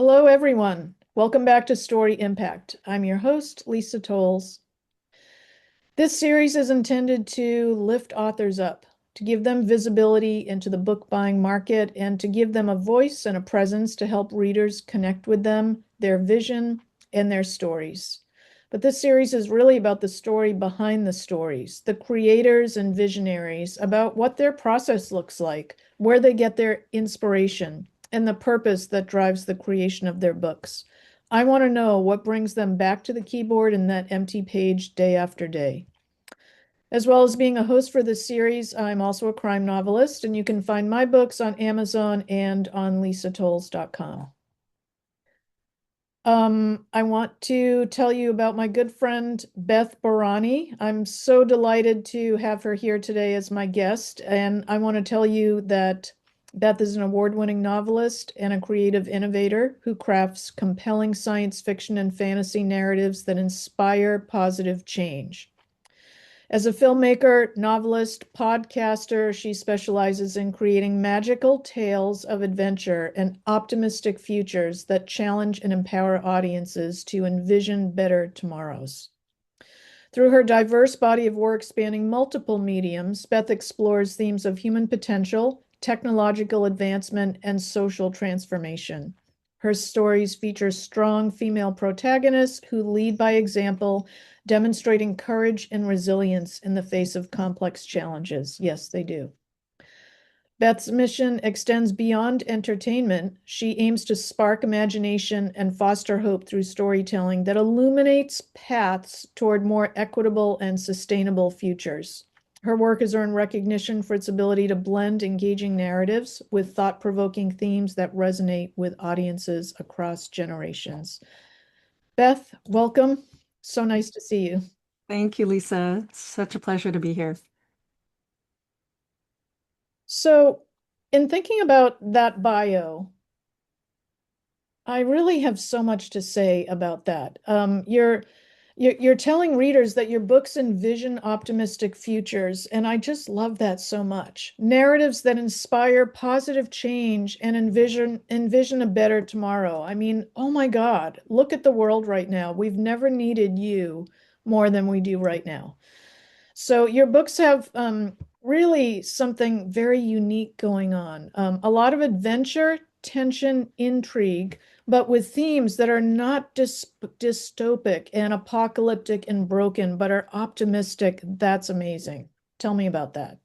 Hello, everyone. Welcome back to Story Impact. I'm your host, Lisa Towles. This series is intended to lift authors up, to give them visibility into the book buying market, and to give them a voice and a presence to help readers connect with them, their vision, and their stories. But this series is really about the story behind the stories, the creators and visionaries, about what their process looks like, where they get their inspiration, and the purpose that drives the creation of their books. I want to know what brings them back to the keyboard and that empty page day after day. As well as being a host for this series, I'm also a crime novelist, and you can find my books on Amazon and on lisatowles.com. I want to tell you about my good friend, Beth Barany. I'm so delighted to have her here today as my guest, and I want to tell you that Beth is an award-winning novelist and a creative innovator who crafts compelling science fiction and fantasy narratives that inspire positive change. As a filmmaker, novelist, podcaster, she specializes in creating magical tales of adventure and optimistic futures that challenge and empower audiences to envision better tomorrows. Through her diverse body of work spanning multiple mediums, Beth explores themes of human potential, technological advancement, and social transformation. Her stories feature strong female protagonists who lead by example, demonstrating courage and resilience in the face of complex challenges. Yes, they do. Beth's mission extends beyond entertainment. She aims to spark imagination and foster hope through storytelling that illuminates paths toward more equitable and sustainable futures. Her work has earned recognition for its ability to blend engaging narratives with thought-provoking themes that resonate with audiences across generations. Beth, welcome. So nice to see you. Thank you, Lisa. It's such a pleasure to be here. So, in thinking about that bio, I really have so much to say about that. You're telling readers that your books envision optimistic futures, and I just love that so much. Narratives that inspire positive change and envision a better tomorrow. I mean, oh my God, look at the world right now. We've never needed you more than we do right now. So your books have really something very unique going on. A lot of adventure, tension, intrigue, but with themes that are not dystopic and apocalyptic and broken, but are optimistic. That's amazing. Tell me about that.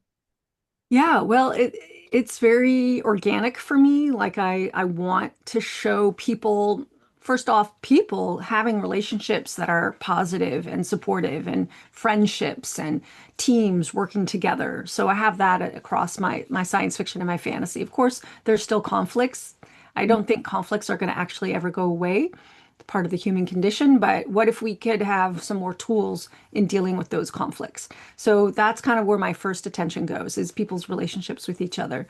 Yeah, well, it's very organic for me. Like I want to show people, first off, people having relationships that are positive and supportive and friendships and teams working together. So I have that across my science fiction and my fantasy. Of course, there's still conflicts. I don't think conflicts are going to actually ever go away. Part of the human condition, but what if we could have some more tools in dealing with those conflicts? So that's kind of where my first attention goes, is people's relationships with each other,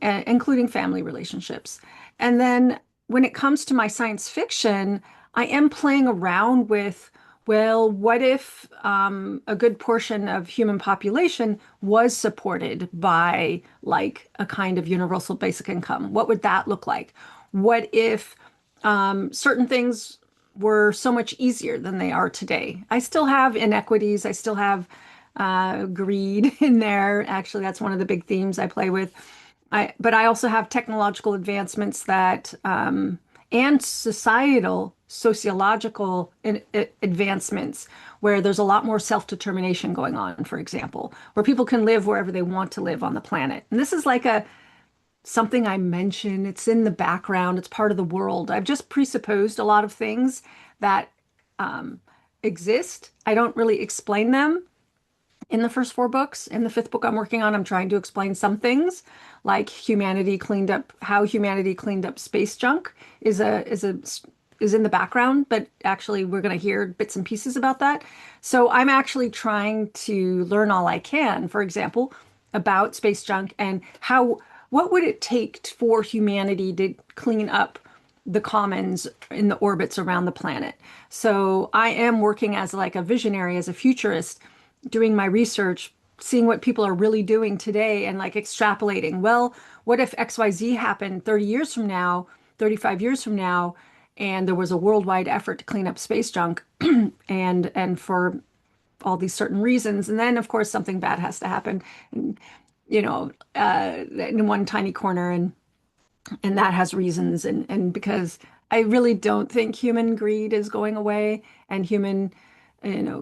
including family relationships. And then when it comes to my science fiction, I am playing around with, well, what if a good portion of human population was supported by like a kind of universal basic income? What would that look like? What if certain things were so much easier than they are today? I still have inequities. I still have greed in there. Actually, that's one of the big themes I play with. But I also have technological advancements that, and societal, sociological advancements where there's a lot more self-determination going on, for example, where people can live wherever they want to live on the planet. And this is like a something I mention. It's in the background. It's part of the world. I've just presupposed a lot of things that um, exist. I don't really explain them in the first four books. In the fifth book I'm working on, I'm trying to explain some things, like how humanity cleaned up space junk is in the background, but actually we're going to hear bits and pieces about that. So I'm actually trying to learn all I can, for example, about space junk and what would it take for humanity to clean up the commons in the orbits around the planet. So I am working as like a visionary, as a futurist, doing my research, seeing what people are really doing today and like extrapolating. Well, what if XYZ happened 30 years from now 35 years from now, and there was a worldwide effort to clean up space junk, and for all these certain reasons, and then of course something bad has to happen, and, in one tiny corner, and that has reasons, and because I really don't think human greed is going away, and human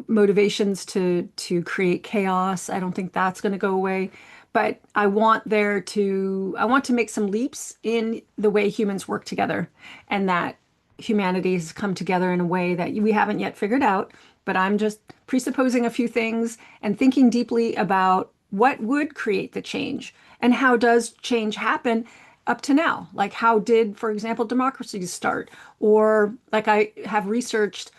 motivations to create chaos. I don't think that's going to go away. But I want to make some leaps in the way humans work together, and that humanity has come together in a way that we haven't yet figured out. But I'm just presupposing a few things and thinking deeply about what would create the change and how does change happen up to now. Like, how did, for example, democracies start? Or like, I have researched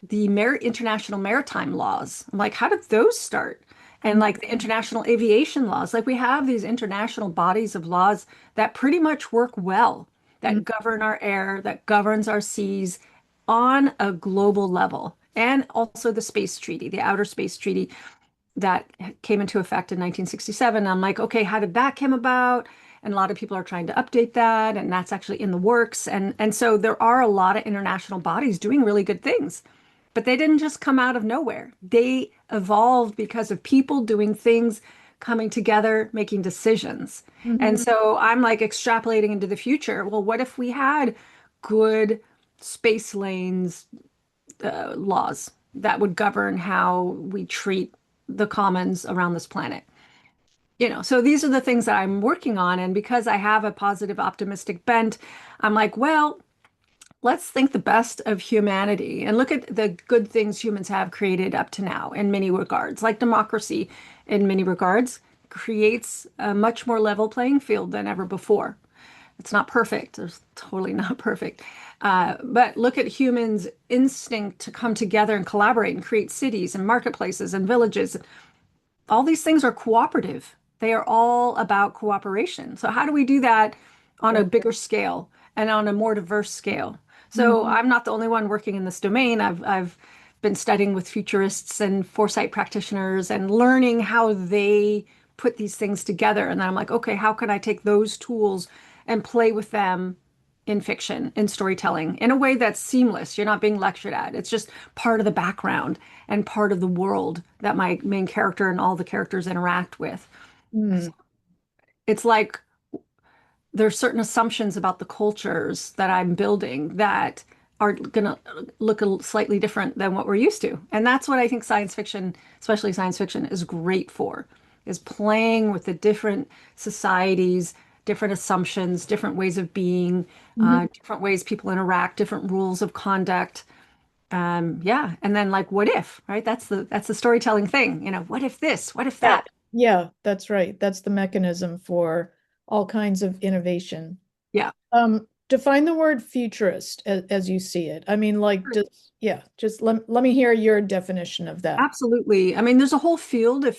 the international maritime laws. I'm like, how did those start? And like the international aviation laws, like we have these international bodies of laws that pretty much work well, that Mhm. govern our air, that governs our seas on a global level. And also the space treaty, the outer space treaty that came into effect in 1967. I'm like, okay, how did that come about? And a lot of people are trying to update that, and that's actually in the works. And so there are a lot of international bodies doing really good things, but they didn't just come out of nowhere. They evolved because of people doing things, coming together, making decisions. And Mhm. so I'm like extrapolating into the future. Well, what if we had good space lanes laws that would govern how we treat the commons around this planet? So these are the things that I'm working on. And because I have a positive, optimistic bent, I'm like, well, let's think the best of humanity and look at the good things humans have created up to now in many regards, like democracy in many regards creates a much more level playing field than ever before. It's not perfect. It's totally not perfect. But look at humans' instinct to come together and collaborate and create cities and marketplaces and villages. All these things are cooperative. They are all about cooperation. So how do we do that on a Right. bigger scale and on a more diverse scale? So Mhm. I'm not the only one working in this domain. I've been studying with futurists and foresight practitioners and learning how they put these things together. And then I'm like, okay, how can I take those tools and play with them in fiction, in storytelling, in a way that's seamless? You're not being lectured at. It's just part of the background and part of the world that my main character and all the characters interact with. Mm. It's like there's certain assumptions about the cultures that I'm building that are going to look slightly different than what we're used to. And that's what I think science fiction, especially science fiction, is great for, is playing with the different societies, different assumptions, different ways of being, Mhm. different ways people interact, different rules of conduct. Yeah. And then like, what if, right? That's the storytelling thing. What if this? What if Yeah. that? Yeah, that's right. That's the mechanism for all kinds of innovation. Yeah. Define the word futurist as you see it. I mean, like, just yeah, just let me hear your definition of that. Absolutely. I mean, there's a whole field of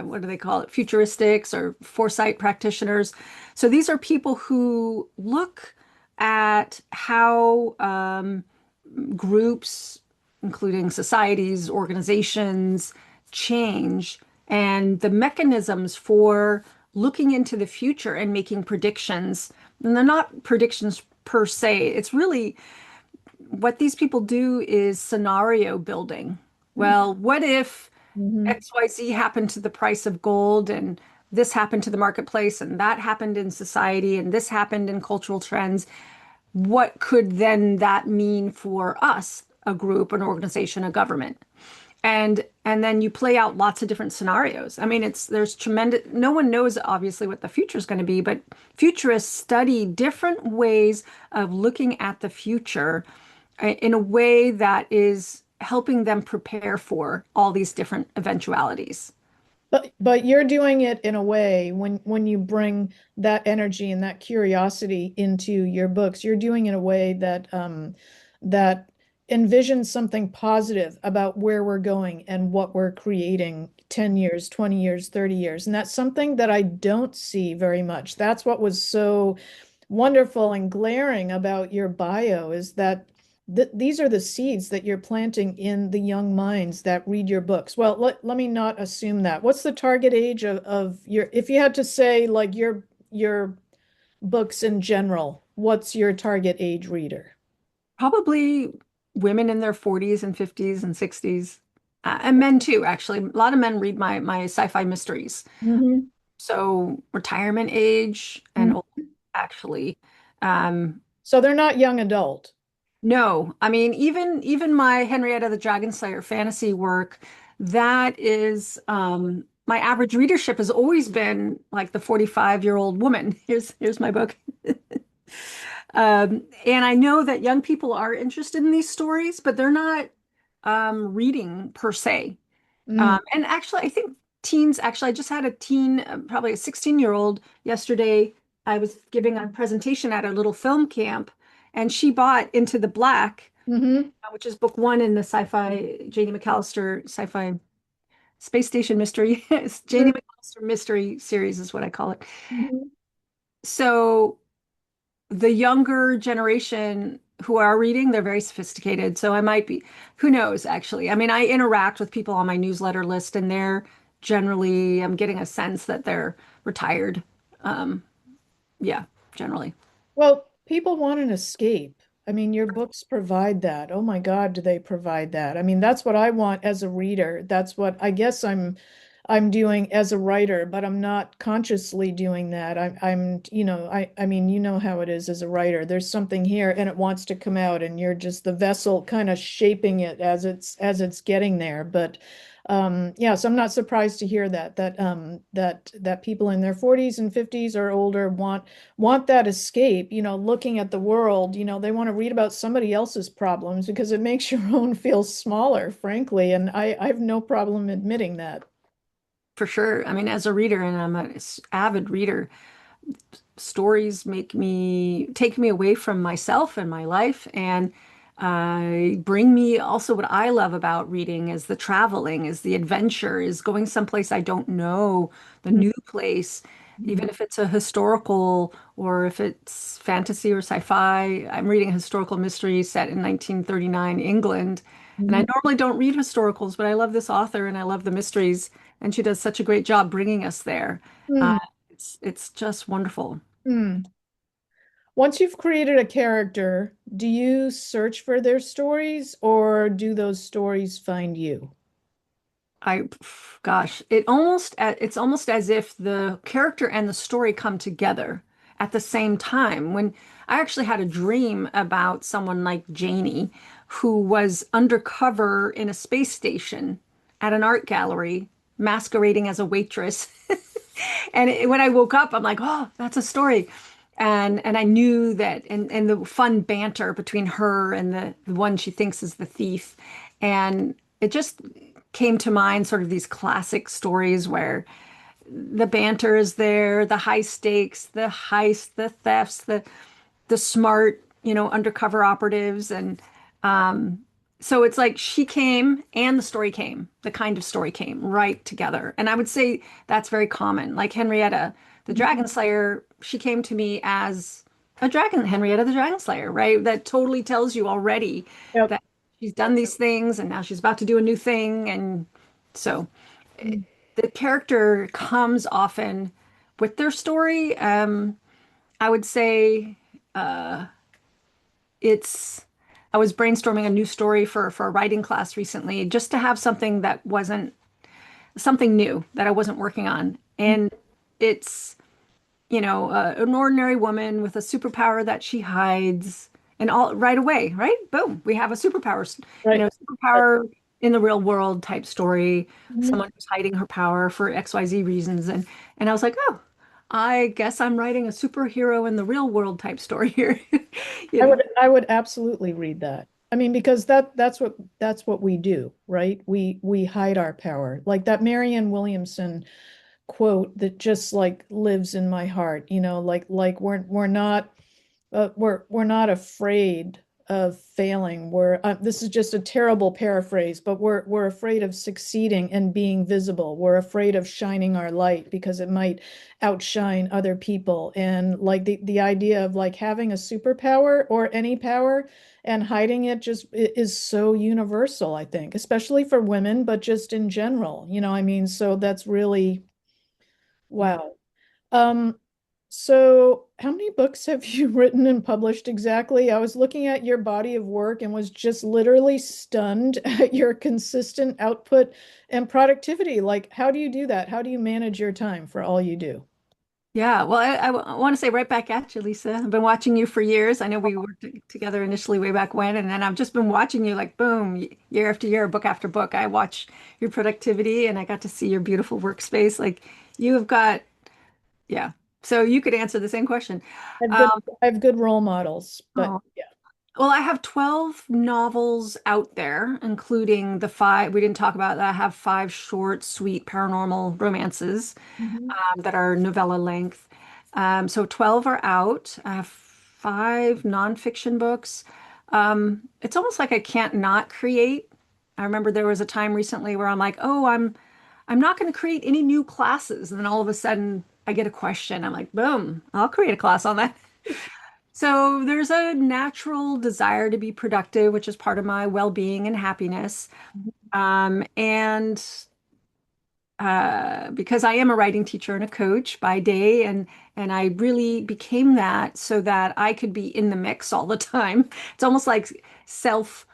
what do they call it? Futuristics or foresight practitioners. So these are people who look at how groups, including societies, organizations, change, and the mechanisms for looking into the future and making predictions. And they're not predictions per se. It's really what these people do is scenario building. Well, what if Mm-hmm. XYZ happened to the price of gold, and this happened to the marketplace, and that happened in society, and this happened in cultural trends? What could then that mean for us, a group, an organization, a government? And then you play out lots of different scenarios. I mean, there's tremendous, no one knows obviously what the future is going to be, but futurists study different ways of looking at the future in a way that is helping them prepare for all these different eventualities. But you're doing it in a way when you bring that energy and that curiosity into your books, you're doing it in a way that envisions something positive about where we're going and what we're creating 10 years, 20 years, 30 years. And that's something that I don't see very much. That's what was so wonderful and glaring about your bio is that these are the seeds that you're planting in the young minds that read your books. Well, let me not assume that. What's the target age of your, if you had to say like your books in general? what's your target age reader? Probably women in their 40s and 50s and 60s, and men too, actually. A lot of men read my sci-fi mysteries. Hmm. So retirement age and old, actually. Um, So they're not young adult. no, I mean even my Henrietta the Dragon Slayer fantasy work, that is my average readership has always been like the 45-year-old woman. Here's my book. And I know that young people are interested in these stories, but they're not reading per se. Mm. And actually, I think teens, actually, I just had a teen, probably a 16-year-old yesterday. I was giving a presentation at a little film camp, and she bought Into the Black, Hmm. which is book one in the sci-fi J.D. McAllister sci-fi space station mystery. It's J.D. McAllister mystery series is what I call it. Hmm. So the younger generation who are reading, they're very sophisticated. So I might be, who knows, actually. I mean, I interact with people on my newsletter list, and they're generally, I'm getting a sense that they're retired. Um, yeah, generally. Well, people want an escape. I mean, your books provide that. Oh my God, do they provide that? I mean, that's what I want as a reader. That's what I guess I'm doing as a writer, but I'm not consciously doing that. I mean, you know how it is as a writer. There's something here and it wants to come out and you're just the vessel kind of shaping it as it's getting there. But yeah, so I'm not surprised to hear that people in their 40s and 50s or older want that escape, looking at the world, they want to read about somebody else's problems because it makes your own feel smaller, frankly. And I have no problem admitting that. For sure. I mean, as a reader, and I'm an avid reader, stories make me take me away from myself and my life, and bring me also what I love about reading is the traveling, is the adventure, is going someplace I don't know, the new place, even if it's a historical or if it's fantasy or sci-fi. I'm reading a historical mystery set in 1939 England, and I Mhm. normally don't read historicals, but I love this author and I love the mysteries, and she does such a great job bringing us there. Hmm. It's just wonderful. Hmm. Once you've created a character, do you search for their stories or do those stories find you? Gosh, it's almost as if the character and the story come together at the same time. When I actually had a dream about someone like Janie, who was undercover in a space station at an art gallery, masquerading as a waitress. And when I woke up, I'm like, oh, that's a story. And I knew that, and the fun banter between her and the one she thinks is the thief. And it just came to mind sort of these classic stories where the banter is there, the high stakes, the heist, the thefts, the smart, undercover operatives. And so it's like she came and the story came, the kind of story came right together. And I would say that's very common. Like Henrietta, the Dragon Slayer, she came to me as a dragon, Henrietta the Dragon Slayer, right? That totally tells you already Yep. that she's done these things and now she's about to do a new thing. And so the character comes often with their story. I would say it's I was brainstorming a new story for a writing class recently just to have something that wasn't something new that I wasn't working on. And it's, an ordinary woman with a superpower that she hides, and all right away, right? Boom, we have a superpower, Right. superpower in the real world type story, Mhm. someone who's hiding her power for XYZ reasons. And I was like, oh, I guess I'm writing a superhero in the real world type story here. you I know. would I would absolutely read that. I mean, because that's what we do, right? We hide our power. Like that Marianne Williamson quote that just like lives in my heart, like we're not afraid of failing. This is just a terrible paraphrase, but we're afraid of succeeding and being visible. We're afraid of shining our light because it might outshine other people. And like the idea of like having a superpower or any power and hiding it just is so universal, I think, especially for women, but just in general, I mean, so that's really wow. Um, So, how many books have you written and published exactly? I was looking at your body of work and was just literally stunned at your consistent output and productivity. Like, how do you do that? How do you manage your time for all you do? Yeah, well, I want to say right back at you, Lisa. I've been watching you for years. I know we worked together initially way back when, and then I've just been watching you like boom, year after year, book after book. I watch your productivity and I got to see your beautiful workspace. Like you have got, yeah. So you could answer the same question. Um, I have good role models, but oh, well, I have 12 novels out there, including the five we didn't talk about that. I have five short, sweet paranormal romances yeah. that are novella length. So 12 are out. I have five nonfiction books. It's almost like I can't not create. I remember there was a time recently where I'm like, oh, I'm not going to create any new classes. And then all of a sudden I get a question. I'm like, boom, I'll create a class on that. So there's a natural desire to be productive, which is part of my well-being and happiness. And because I am a writing teacher and a coach by day, and I really became that so that I could be in the mix all the time. It's almost like self.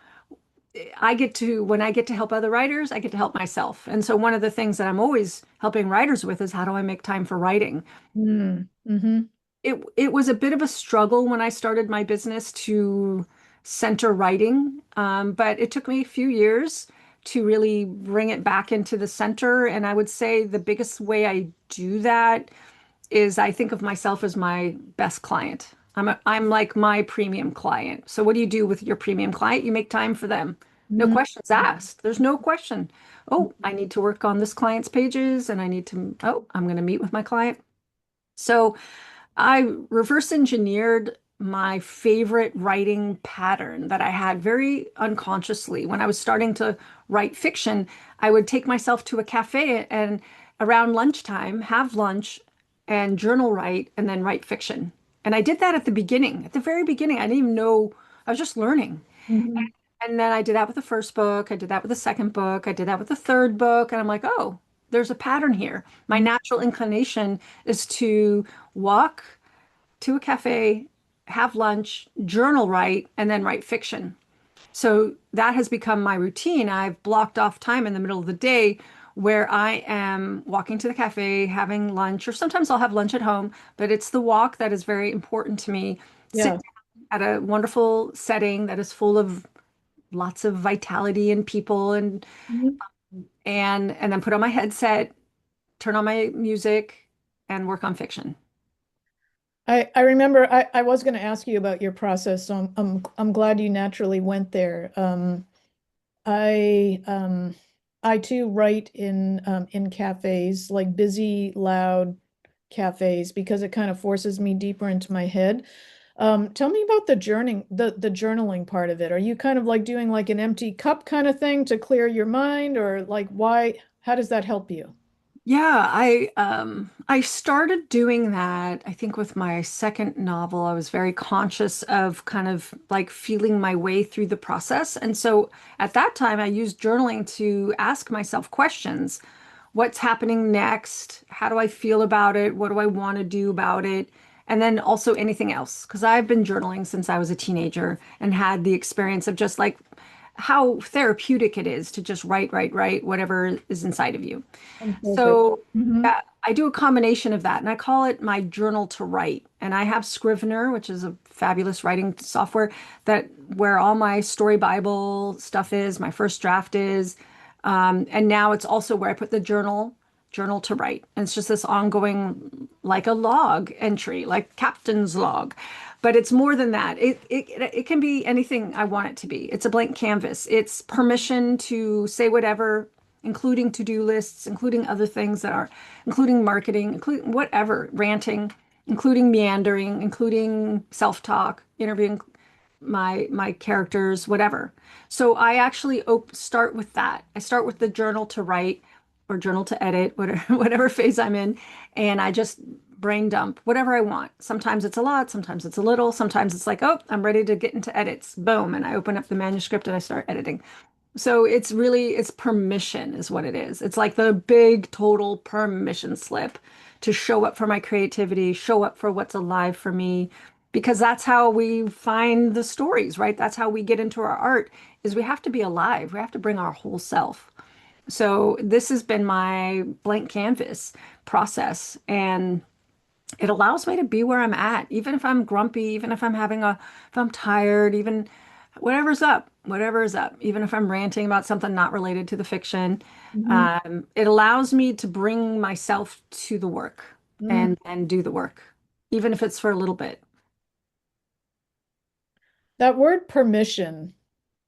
I get to when I get to help other writers, I get to help myself. And so one of the things that I'm always helping writers with is how do I make time for writing? Mm-hmm. It was a bit of a struggle when I started my business to center writing, but it took me a few years to really bring it back into the center. And I would say the biggest way I do that is I think of myself as my best client. I'm like my premium client. So what do you do with your premium client? You make time for them. No Mm-hmm. questions asked. There's no question. Oh, I need to work on this client's pages and I need to, oh, I'm going to meet with my client. So I reverse engineered my favorite writing pattern that I had very unconsciously. When I was starting to write fiction, I would take myself to a cafe and around lunchtime, have lunch and journal write and then write fiction. And I did that at the beginning, at the very beginning. I didn't even know, I was just learning. Mm-hmm. And then I did that with the first book. I did that with the second book. I did that with the third book. And I'm like, oh, there's a pattern here. My natural inclination is to walk to a cafe, have lunch, journal write, and then write fiction. So that has become my routine. I've blocked off time in the middle of the day where I am walking to the cafe, having lunch, or sometimes I'll have lunch at home, but it's the walk that is very important to me. Sit Yeah. down at a wonderful setting that is full of lots of vitality and people Mhm. and then put on my headset, turn on my music, and work on fiction. I remember I was going to ask you about your process, so I'm glad you naturally went there. I I too write in cafes, like busy, loud cafes, because it kind of forces me deeper into my head. Tell me about the journaling part of it. Are you kind of like doing like an empty cup kind of thing to clear your mind, or like why? How does that help you? Yeah, I started doing that, I think with my second novel. I was very conscious of kind of like feeling my way through the process. And so at that time I used journaling to ask myself questions. What's happening next? How do I feel about it? What do I want to do about it? And then also anything else. Because I've been journaling since I was a teenager and had the experience of just like how therapeutic it is to just write, whatever is inside of you. Unfiltered. So Hmm. yeah, I do a combination of that, and I call it my journal to write. And I have Scrivener, which is a fabulous writing software that where all my story Bible stuff is, my first draft is, and now it's also where I put the journal to write. And it's just this ongoing, like a log entry, like captain's log. But it's more than that. It can be anything I want it to be. It's a blank canvas. It's permission to say whatever, including to-do lists, including other things that are, including marketing, including whatever, ranting, including meandering, including self-talk, interviewing my characters, whatever. So I actually start with that. I start with the journal to write or journal to edit, whatever whatever phase I'm in, and I just brain dump whatever I want. Sometimes it's a lot, sometimes it's a little, sometimes it's like, oh, I'm ready to get into edits. Boom, and I open up the manuscript and I start editing. So it's really, it's permission is what it is. It's like the big total permission slip to show up for my creativity, show up for what's alive for me, because that's how we find the stories, right? That's how we get into our art, is we have to be alive. We have to bring our whole self. So this has been my blank canvas process, and it allows me to be where I'm at, even if I'm grumpy, even if if I'm tired, even whatever is up, even if I'm ranting about something not related to the fiction. Mhm. It allows me to bring myself to the work Mm. and do the work, even if it's for a little bit. That word permission,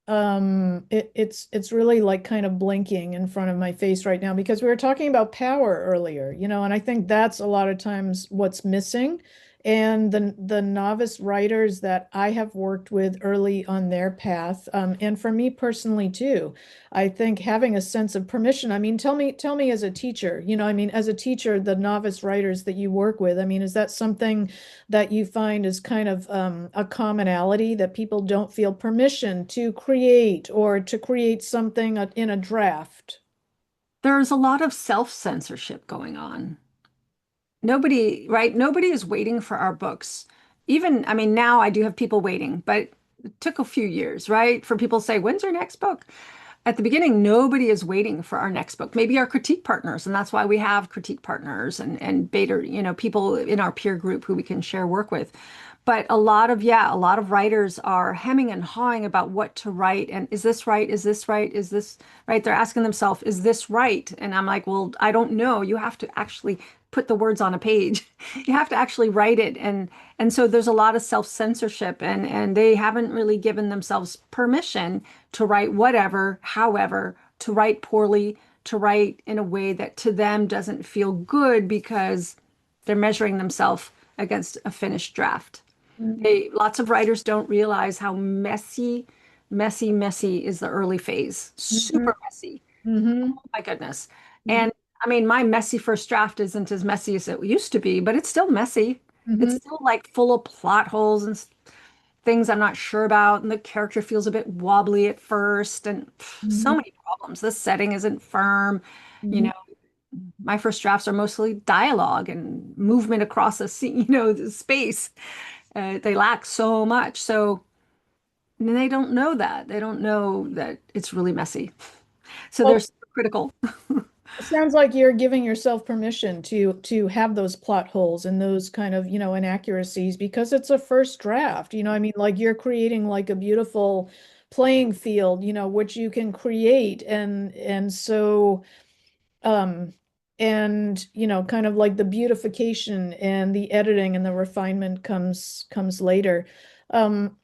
it's really like kind of blinking in front of my face right now because we were talking about power earlier, and I think that's a lot of times what's missing. And the novice writers that I have worked with early on their path, and for me personally too, I think having a sense of permission. I mean, tell me as a teacher, I mean, as a teacher, the novice writers that you work with, I mean, is that something that you find is kind of a commonality that people don't feel permission to create or to create something in a draft? There's a lot of self-censorship going on. Nobody, right? Nobody is waiting for our books. Even, I mean, now I do have people waiting, but it took a few years, right? For people to say, when's your next book? At the beginning, nobody is waiting for our next book. Maybe our critique partners, and that's why we have critique partners and beta, people in our peer group who we can share work with. But a lot of writers are hemming and hawing about what to write. And is this right? Is this right? Is this right? They're asking themselves, is this right? And I'm like, well, I don't know. You have to actually put the words on a page. You have to actually write it. And so there's a lot of self-censorship, and they haven't really given themselves permission to write whatever, however, to write poorly, to write in a way that to them doesn't feel good because they're measuring themselves against a finished draft. Lots of writers don't realize how messy is the early phase. Mm-hmm. Super messy. Mm-hmm. My goodness. And I mean, my messy first draft isn't as messy as it used to be, but it's still messy. It's Mm-hmm. still like full of plot holes and things I'm not sure about, and the character feels a bit wobbly at first, and so Mm-hmm. many problems. The setting isn't firm. You Mm-hmm. know, my first drafts are mostly dialogue and movement across a scene, the space. They lack so much. So and they don't know that. They don't know that it's really messy. So they're Well, so critical. it sounds like you're giving yourself permission to have those plot holes and those kind of, inaccuracies because it's a first draft. I mean, like you're creating like a beautiful playing field, which you can create and so and kind of like the beautification and the editing and the refinement comes later. um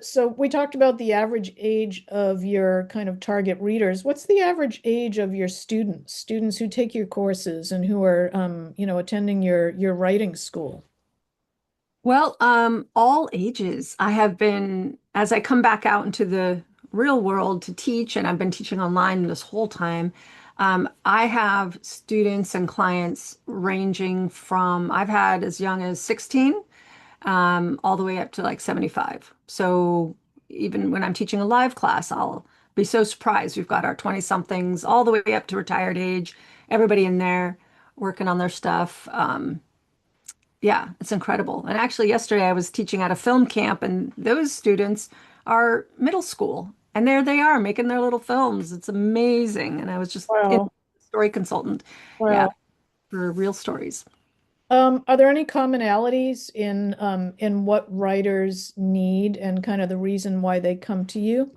so we talked about the average age of your kind of target readers. What's the average age of your students who take your courses and who are attending your writing school? Well, all ages. I have been, as I come back out into the real world to teach, and I've been teaching online this whole time. I have students and clients ranging from, I've had as young as 16, all the way up to like 75. So even when I'm teaching a live class, I'll be so surprised. We've got our 20 somethings all the way up to retired age, everybody in there working on their stuff. Yeah, it's incredible. And actually, yesterday I was teaching at a film camp, and those students are middle school, and there they are making their little films. It's amazing. And I was just in Wow. story consultant, yeah, Wow. for real stories. Are there any commonalities in what writers need and kind of the reason why they come to you?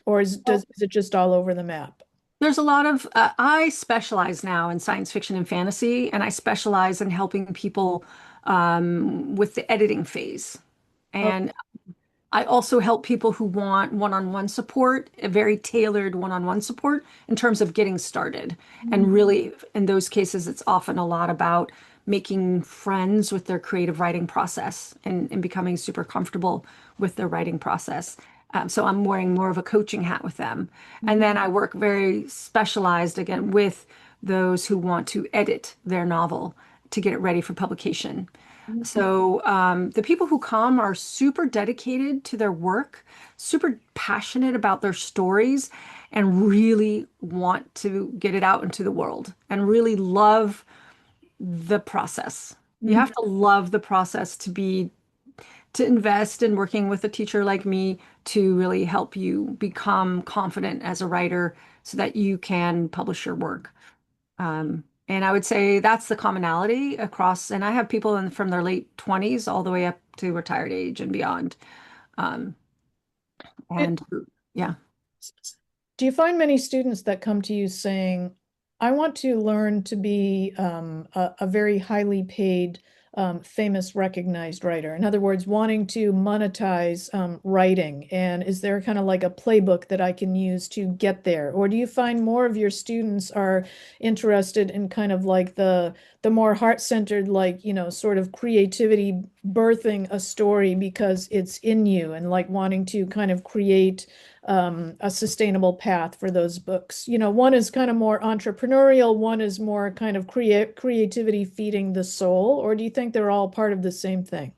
Or is it just all over the map? There's a lot of, I specialize now in science fiction and fantasy, and I specialize in helping people with the editing phase. Oh, And I also help people who want one-on-one support, a very tailored one-on-one support in terms of getting started. mhm, And really, in those cases, it's often a lot about making friends with their creative writing process and becoming super comfortable with their writing process. So I'm wearing more of a coaching hat with them. And then I work very specialized again with those who want to edit their novel to get it ready for publication. mhm, So the people who come are super dedicated to their work, super passionate about their stories, and really want to get it out into the world and really love the process. You Mhm. have to love the process to invest in working with a teacher like me to really help you become confident as a writer so that you can publish your work. And I would say that's the commonality across, and I have people from their late 20s all the way up to retired age and beyond. Um, It- and yeah. Do you find many students that come to you saying, I want to learn to be a very highly paid, famous, recognized writer? In other words, wanting to monetize writing. And is there kind of like a playbook that I can use to get there? Or do you find more of your students are interested in kind of like the more heart-centered, like, sort of creativity, birthing a story because it's in you and like wanting to kind of create a sustainable path for those books. One is kind of more entrepreneurial, one is more kind of creativity feeding the soul, or do you think they're all part of the same thing?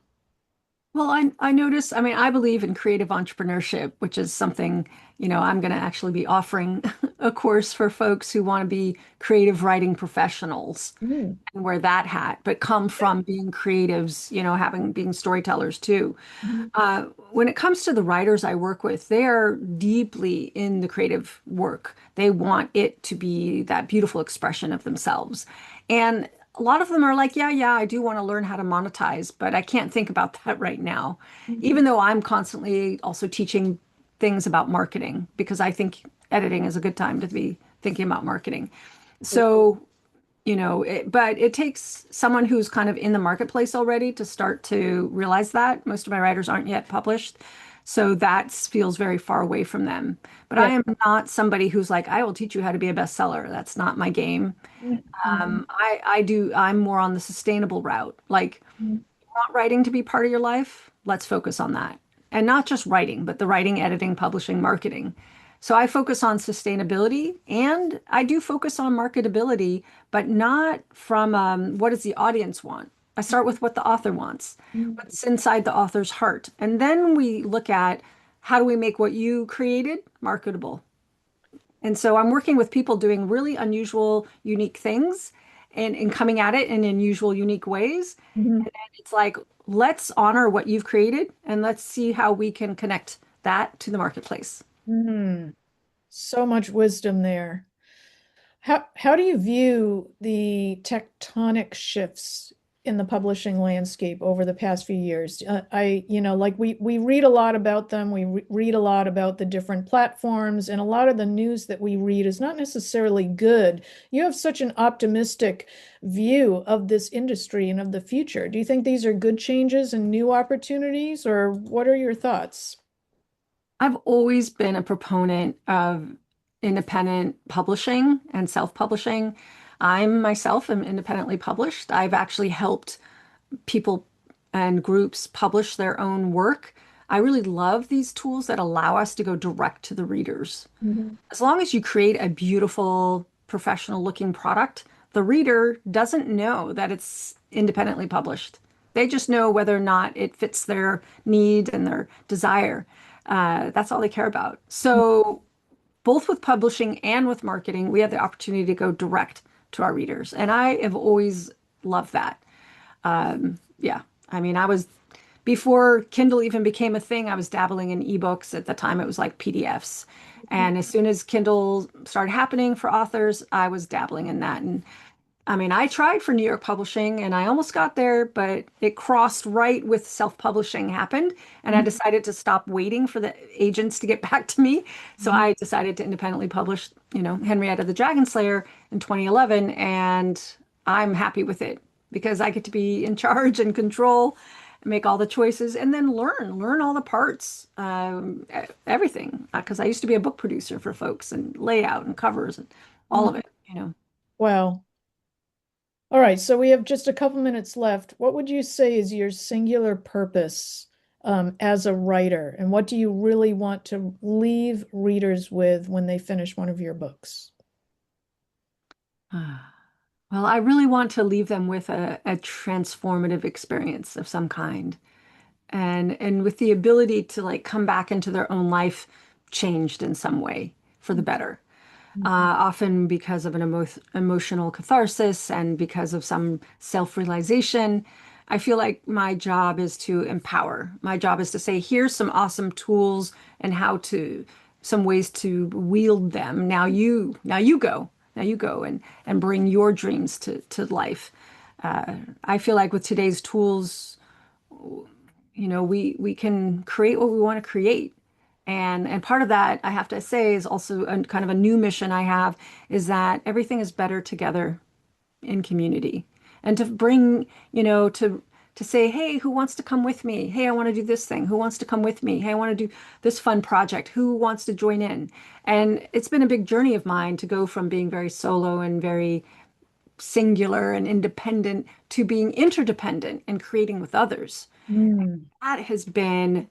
Well, I notice, I mean, I believe in creative entrepreneurship, which is something, I'm going to actually be offering a course for folks who want to be creative writing professionals Mm. and wear that hat, but come from being creatives, having being storytellers too. Mhm. When it comes to the writers I work with, they are deeply in the creative work. They want it to be that beautiful expression of themselves. And a lot of them are like, yeah, I do want to learn how to monetize, but I can't think about that right now. Mhm. Even though I'm constantly also teaching things about marketing because I think editing is a good time to be thinking about marketing. So but it takes someone who's kind of in the marketplace already to start to realize that. Most of my writers aren't yet published. So that feels very far away from them. But I Yeah. am not somebody who's like, I will teach you how to be a bestseller. That's not my game. Mhm. I'm more on the sustainable route. Like, Mhm. you want writing to be part of your life? Let's focus on that. And not just writing, but the writing, editing, publishing, marketing. So I focus on sustainability and I do focus on marketability, but not from what does the audience want? I start with what the author wants, Mhm. what's inside the author's heart. And then we look at how do we make what you created marketable? And so I'm working with people doing really unusual, unique things and coming at it in unusual, unique ways. Mhm. It's like, let's honor what you've created and let's see how we can connect that to the marketplace. Mhm. So much wisdom there. How do you view the tectonic shifts in the publishing landscape over the past few years? Like we read a lot about them. We read a lot about the different platforms, and a lot of the news that we read is not necessarily good. You have such an optimistic view of this industry and of the future. Do you think these are good changes and new opportunities, or what are your thoughts? I've always been a proponent of independent publishing and self-publishing. I myself am independently published. I've actually helped people and groups publish their own work. I really love these tools that allow us to go direct to the readers. Mhm. As long as you create a beautiful, professional looking product, the reader doesn't know that it's independently published. They just know whether or not it fits their need and their desire. That's all they care about. So, both with publishing and with marketing, we have the opportunity to go direct to our readers. And I have always loved that. Yeah. I mean, I was before Kindle even became a thing, I was dabbling in ebooks. At the time, it was like PDFs. And as soon as Kindle started happening for authors, I was dabbling in that. And I mean, I tried for New York Publishing and I almost got there, but it crossed right with self-publishing happened. And I Mhm. decided to stop waiting for the agents to get back to me. So Mhm. I decided to independently publish, Henrietta the Dragon Slayer in 2011. And I'm happy with it because I get to be in charge and control and make all the choices and then learn all the parts, everything. Because I used to be a book producer for folks and layout and covers and all of Mhm. it. Wow. All right, so we have just a couple minutes left. What would you say is your singular purpose as a writer, and what do you really want to leave readers with when they finish one of your books? Well, I really want to leave them with a transformative experience of some kind and with the ability to like come back into their own life changed in some way for the better. often because of an emotional catharsis and because of some self-realization. I feel like my job is to empower. My job is to say, here's some awesome tools and some ways to wield them. Now you go and bring your dreams to life. I feel like with today's tools, we can create what we want to create. And part of that, I have to say, is also kind of a new mission I have, is that everything is better together in community. And to bring, to say, hey, who wants to come with me? Hey, I want to do this thing. Who wants to come with me? Hey, I want to do this fun project. Who wants to join in? And it's been a big journey of mine to go from being very solo and very singular and independent to being interdependent and creating with others. Mm. That has been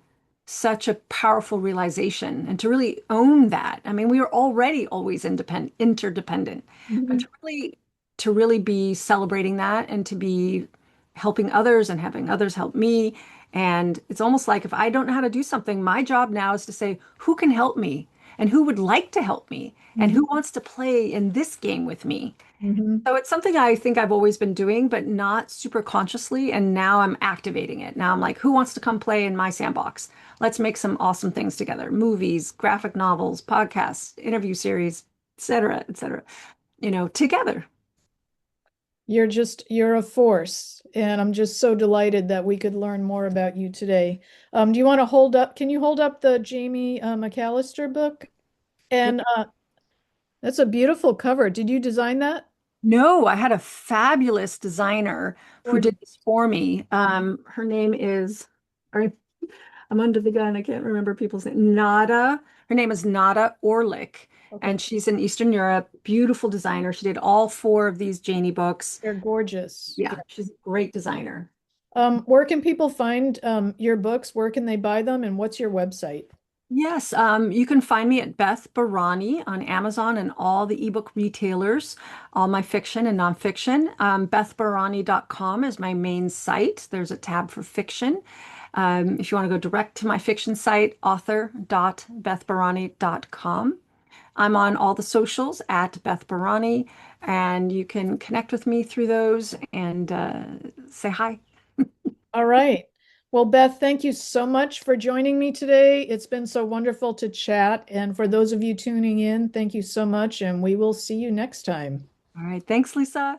such a powerful realization, and to really own that. I mean, we are already always interdependent, but Mhm. to really be celebrating that and to be helping others and having others help me. And it's almost like if I don't know how to do something, my job now is to say, who can help me and who would like to help me and Mhm. who wants to play in this game with me. Mhm. So it's something I think I've always been doing, but not super consciously. And now I'm activating it. Now I'm like, who wants to come play in my sandbox? Let's make some awesome things together. Movies, graphic novels, podcasts, interview series, et cetera, together. You're a force, and I'm just so delighted that we could learn more about you today. Do you want to can you hold up the Jamie McAllister book? Yeah. And that's a beautiful cover. Did you design that? No, I had a fabulous designer who Gorgeous. did this for me. Her name is, or I'm under the gun. I can't remember people's name. Nada. Her name is Nada Orlik, Okay. and she's in Eastern Europe. Beautiful designer. She did all four of these Janie books. They're gorgeous. Yeah, Yeah. she's a great designer. Where can people find your books? Where can they buy them? And what's your website? Yes, you can find me at Beth Barany on Amazon and all the ebook retailers, all my fiction and nonfiction. BethBarany.com is my main site. There's a tab for fiction. If you want to go direct to my fiction site, author.bethbarany.com. I'm on all the socials at Beth Barany, and you can connect with me through those and say hi. All right. Well, Beth, thank you so much for joining me today. It's been so wonderful to chat. And for those of you tuning in, thank you so much. And we will see you next time. All right, thanks, Lisa.